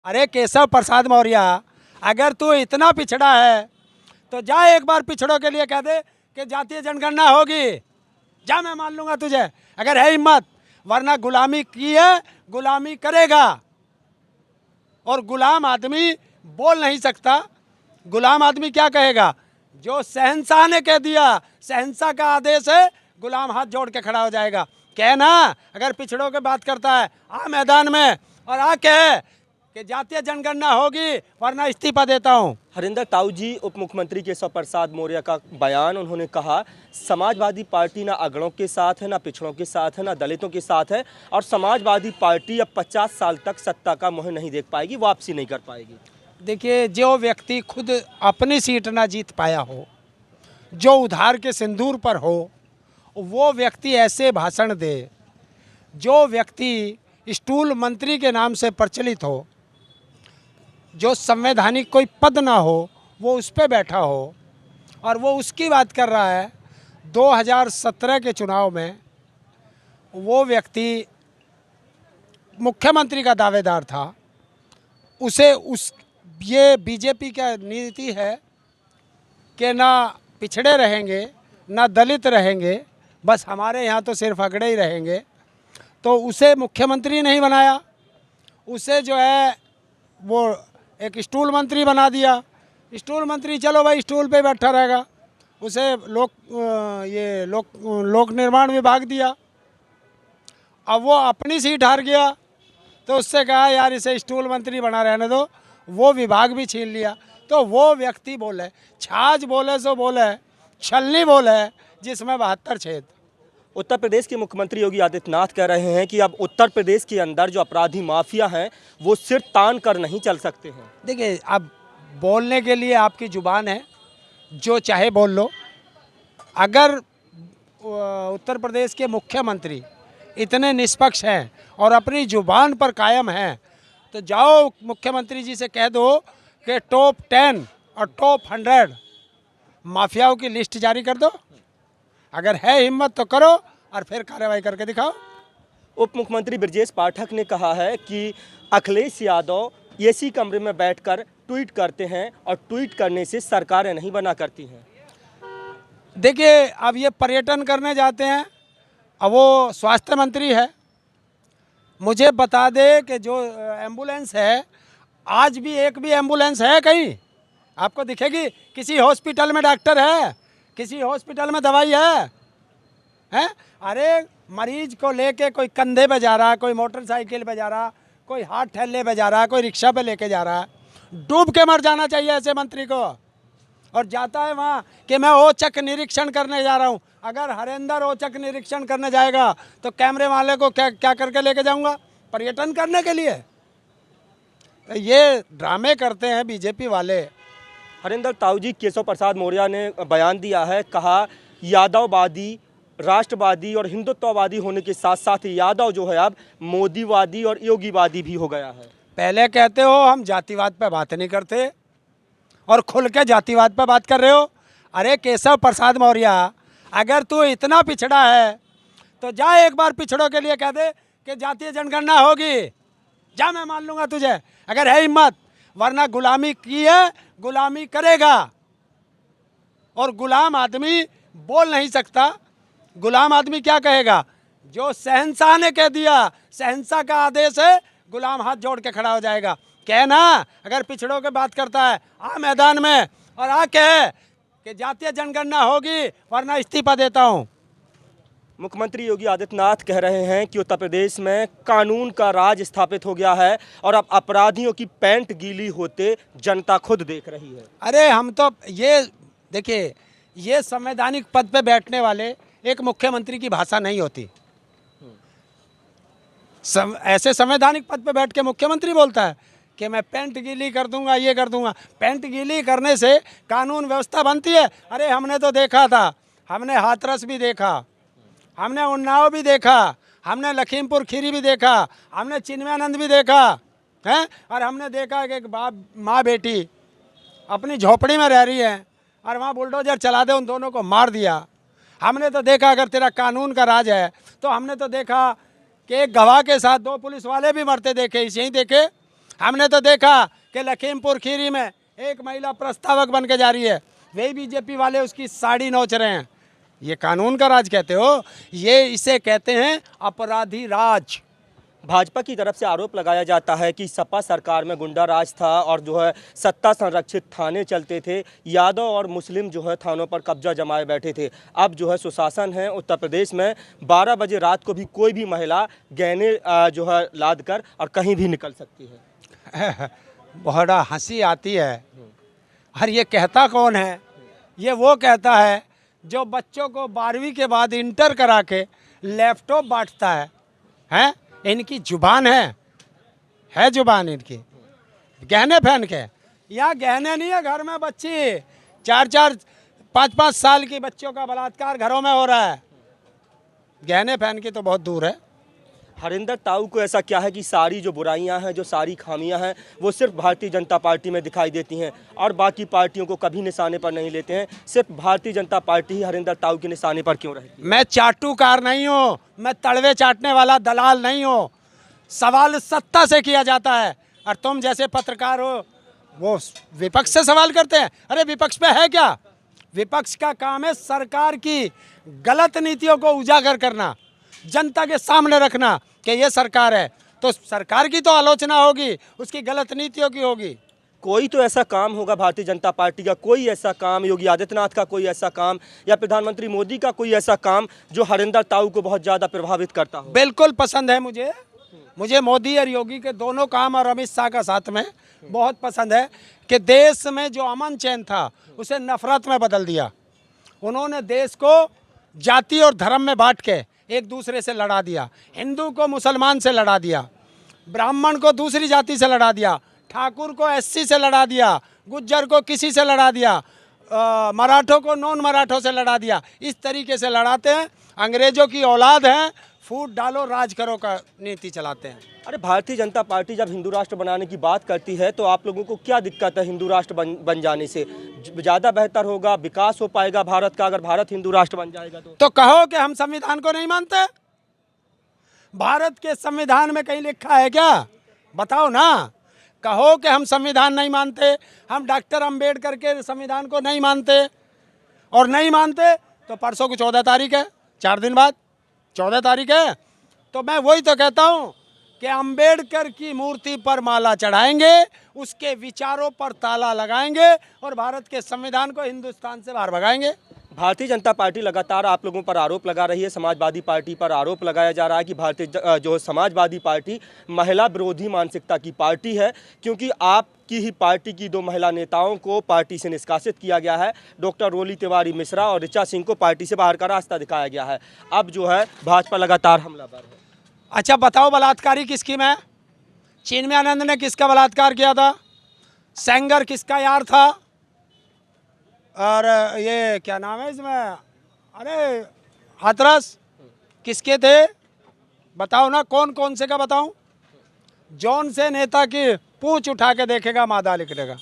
अरे केशव प्रसाद मौर्य, अगर तू इतना पिछड़ा है तो जा एक बार पिछड़ों के लिए कह दे कि जातीय जनगणना होगी। जा, मैं मान लूंगा तुझे अगर है हिम्मत, वरना गुलामी की है, गुलामी करेगा। और गुलाम आदमी बोल नहीं सकता। गुलाम आदमी क्या कहेगा? जो शहंशाह ने कह दिया, शहंशाह का आदेश है, गुलाम हाथ जोड़ के खड़ा हो जाएगा। कहना अगर पिछड़ों की बात करता है, आ मैदान में और आ कहे कि जातीय जनगणना होगी, वरना इस्तीफा देता हूँ। हरिंदर ताऊ जी, उप मुख्यमंत्री केशव प्रसाद मौर्य का बयान, उन्होंने कहा समाजवादी पार्टी ना अगड़ों के साथ है, ना पिछड़ों के साथ है, ना दलितों के साथ है, और समाजवादी पार्टी अब 50 साल तक सत्ता का मुँह नहीं देख पाएगी, वापसी नहीं कर पाएगी। देखिए, जो व्यक्ति खुद अपनी सीट ना जीत पाया हो, जो उधार के सिंदूर पर हो, वो व्यक्ति ऐसे भाषण दे। जो व्यक्ति स्टूल मंत्री के नाम से प्रचलित हो, जो संवैधानिक कोई पद ना हो, वो उस पर बैठा हो, और वो उसकी बात कर रहा है। 2017 के चुनाव में वो व्यक्ति मुख्यमंत्री का दावेदार था। ये बीजेपी का नीति है कि ना पिछड़े रहेंगे, ना दलित रहेंगे, बस हमारे यहाँ तो सिर्फ अगड़े ही रहेंगे। तो उसे मुख्यमंत्री नहीं बनाया, उसे जो है वो एक स्टूल मंत्री बना दिया। स्टूल मंत्री, चलो भाई स्टूल पे बैठा रहेगा। उसे लोक निर्माण विभाग दिया। अब वो अपनी सीट हार गया, तो उससे कहा यार इसे स्टूल मंत्री बना रहने दो, वो विभाग भी छीन लिया। तो वो व्यक्ति बोले, छाछ बोले सो बोले, छलनी बोले जिसमें 72 छेद। उत्तर प्रदेश के मुख्यमंत्री योगी आदित्यनाथ कह रहे हैं कि अब उत्तर प्रदेश के अंदर जो अपराधी माफिया हैं वो सिर तान कर नहीं चल सकते हैं। देखिए, अब बोलने के लिए आपकी जुबान है, जो चाहे बोल लो। अगर उत्तर प्रदेश के मुख्यमंत्री इतने निष्पक्ष हैं और अपनी जुबान पर कायम हैं, तो जाओ मुख्यमंत्री जी से कह दो कि टॉप 10 और टॉप 100 माफियाओं की लिस्ट जारी कर दो। अगर है हिम्मत तो करो और फिर कार्रवाई करके दिखाओ। उप मुख्यमंत्री ब्रजेश पाठक ने कहा है कि अखिलेश यादव एसी कमरे में बैठकर ट्वीट करते हैं और ट्वीट करने से सरकारें नहीं बना करती हैं। देखिए, अब ये पर्यटन करने जाते हैं, अब वो स्वास्थ्य मंत्री है, मुझे बता दे कि जो एम्बुलेंस है, आज भी एक भी एम्बुलेंस है कहीं आपको दिखेगी? किसी हॉस्पिटल में डॉक्टर है? किसी हॉस्पिटल में दवाई है? अरे मरीज को लेके कोई कंधे पे जा रहा, कोई मोटरसाइकिल पे जा रहा, कोई हाथ ठेले पे जा रहा, कोई रिक्शा पे लेके जा रहा है। डूब के मर जाना चाहिए ऐसे मंत्री को। और जाता है वहाँ कि मैं औचक निरीक्षण करने जा रहा हूँ। अगर हरेंद्र औचक निरीक्षण करने जाएगा तो कैमरे वाले को क्या करके लेके जाऊँगा? पर्यटन करने के लिए। तो ये ड्रामे करते हैं बीजेपी वाले। हरिंदर ताऊ जी, केशव प्रसाद मौर्य ने बयान दिया है, कहा यादववादी, राष्ट्रवादी और हिंदुत्ववादी होने के साथ साथ यादव जो है अब मोदीवादी और योगीवादी भी हो गया है। पहले कहते हो हम जातिवाद पे बात नहीं करते, और खुल के जातिवाद पे बात कर रहे हो। अरे केशव प्रसाद मौर्य, अगर तू इतना पिछड़ा है तो जा एक बार पिछड़ों के लिए कह दे कि जातीय जनगणना होगी। जा, मैं मान लूंगा तुझे अगर है हिम्मत, वरना गुलामी की है, गुलामी करेगा। और गुलाम आदमी बोल नहीं सकता। गुलाम आदमी क्या कहेगा? जो शहंशाह ने कह दिया, शहंशाह का आदेश है, गुलाम हाथ जोड़ के खड़ा हो जाएगा। कहना अगर पिछड़ों की बात करता है, आ मैदान में और आ कहे कि जातीय जनगणना होगी, वरना इस्तीफा देता हूँ। मुख्यमंत्री योगी आदित्यनाथ कह रहे हैं कि उत्तर प्रदेश में कानून का राज स्थापित हो गया है और अब अपराधियों की पैंट गीली होते जनता खुद देख रही है। अरे हम तो ये देखिए, ये संवैधानिक पद पे बैठने वाले एक मुख्यमंत्री की भाषा नहीं होती। ऐसे संवैधानिक पद पे बैठ के मुख्यमंत्री बोलता है कि मैं पैंट गीली कर दूंगा, ये कर दूंगा। पैंट गीली करने से कानून व्यवस्था बनती है? अरे हमने तो देखा था, हमने हाथरस भी देखा, हमने उन्नाव भी देखा, हमने लखीमपुर खीरी भी देखा, हमने चिन्मयानंद भी देखा है। और हमने देखा कि एक माँ बेटी अपनी झोपड़ी में रह रही है और वहाँ बुलडोजर चला दे उन दोनों को मार दिया। हमने तो देखा, अगर तेरा कानून का राज है तो हमने तो देखा कि एक गवाह के साथ 2 पुलिस वाले भी मरते देखे, यहीं देखे। हमने तो देखा कि लखीमपुर खीरी में एक महिला प्रस्तावक बन के जा रही है, वही बीजेपी वाले उसकी साड़ी नोच रहे हैं। ये कानून का राज कहते हो? ये इसे कहते हैं अपराधी राज। भाजपा की तरफ से आरोप लगाया जाता है कि सपा सरकार में गुंडा राज था और जो है सत्ता संरक्षित थाने चलते थे, यादव और मुस्लिम जो है थानों पर कब्जा जमाए बैठे थे। अब जो है सुशासन है उत्तर प्रदेश में, 12 बजे रात को भी कोई भी महिला गहने जो है लाद कर और कहीं भी निकल सकती है। बहुत हंसी आती है। और ये कहता कौन है? ये वो कहता है जो बच्चों को 12वीं के बाद इंटर करा के लैपटॉप बांटता है। हैं? इनकी जुबान है जुबान इनकी। गहने पहन के, या गहने नहीं है, घर में बच्ची 4-4, 5-5 साल की बच्चों का बलात्कार घरों में हो रहा है। गहने पहन के तो बहुत दूर है। हरिंदर ताऊ को ऐसा क्या है कि सारी जो बुराइयां हैं, जो सारी खामियां हैं, वो सिर्फ भारतीय जनता पार्टी में दिखाई देती हैं और बाकी पार्टियों को कभी निशाने पर नहीं लेते हैं? सिर्फ भारतीय जनता पार्टी ही हरिंदर ताऊ के निशाने पर क्यों रहती है? मैं चाटूकार नहीं हूँ, मैं तड़वे चाटने वाला दलाल नहीं हूँ। सवाल सत्ता से किया जाता है और तुम जैसे पत्रकार हो वो विपक्ष से सवाल करते हैं। अरे विपक्ष पे है क्या? विपक्ष का काम है सरकार की गलत नीतियों को उजागर करना, जनता के सामने रखना कि ये सरकार है, तो सरकार की तो आलोचना होगी, उसकी गलत नीतियों की होगी। कोई तो ऐसा काम होगा भारतीय जनता पार्टी का, कोई ऐसा काम, योगी आदित्यनाथ का कोई ऐसा काम या प्रधानमंत्री मोदी का कोई ऐसा काम जो हरिंदर ताऊ को बहुत ज़्यादा प्रभावित करता हो। बिल्कुल पसंद है मुझे मोदी और योगी के दोनों काम और अमित शाह का साथ में बहुत पसंद है कि देश में जो अमन चैन था उसे नफरत में बदल दिया। उन्होंने देश को जाति और धर्म में बांट के एक दूसरे से लड़ा दिया। हिंदू को मुसलमान से लड़ा दिया, ब्राह्मण को दूसरी जाति से लड़ा दिया, ठाकुर को एससी से लड़ा दिया, गुज्जर को किसी से लड़ा दिया, मराठों को नॉन मराठों से लड़ा दिया। इस तरीके से लड़ाते हैं। अंग्रेजों की औलाद हैं, फूट डालो राज करो का नीति चलाते हैं। अरे भारतीय जनता पार्टी जब हिंदू राष्ट्र बनाने की बात करती है तो आप लोगों को क्या दिक्कत है हिंदू राष्ट्र बन जाने से? ज़्यादा बेहतर होगा, विकास हो पाएगा भारत का अगर भारत हिंदू राष्ट्र बन जाएगा तो कहो कि हम संविधान को नहीं मानते। भारत के संविधान में कहीं लिखा है क्या? बताओ ना। कहो कि हम संविधान नहीं मानते, हम डॉक्टर अंबेडकर के संविधान को नहीं मानते, और नहीं मानते तो परसों को 14 तारीख है, 4 दिन बाद 14 तारीख है, तो मैं वही तो कहता हूँ कि अंबेडकर की मूर्ति पर माला चढ़ाएंगे, उसके विचारों पर ताला लगाएंगे और भारत के संविधान को हिंदुस्तान से बाहर भगाएंगे। भारतीय जनता पार्टी लगातार आप लोगों पर आरोप लगा रही है, समाजवादी पार्टी पर आरोप लगाया जा रहा है कि भारतीय जो समाजवादी पार्टी महिला विरोधी मानसिकता की पार्टी है, क्योंकि आपकी ही पार्टी की 2 महिला नेताओं को पार्टी से निष्कासित किया गया है। डॉक्टर रोली तिवारी मिश्रा और ऋचा सिंह को पार्टी से बाहर का रास्ता दिखाया गया है। अब जो है भाजपा लगातार हमलावर है। अच्छा बताओ, बलात्कारी किसकी में? चिन्मयानंद ने किसका बलात्कार किया था? सेंगर किसका यार था? और ये क्या नाम है इसमें, अरे हाथरस किसके थे? बताओ ना, कौन कौन से का बताऊं? जौन से नेता की पूंछ उठा के देखेगा मादा लिख देगा।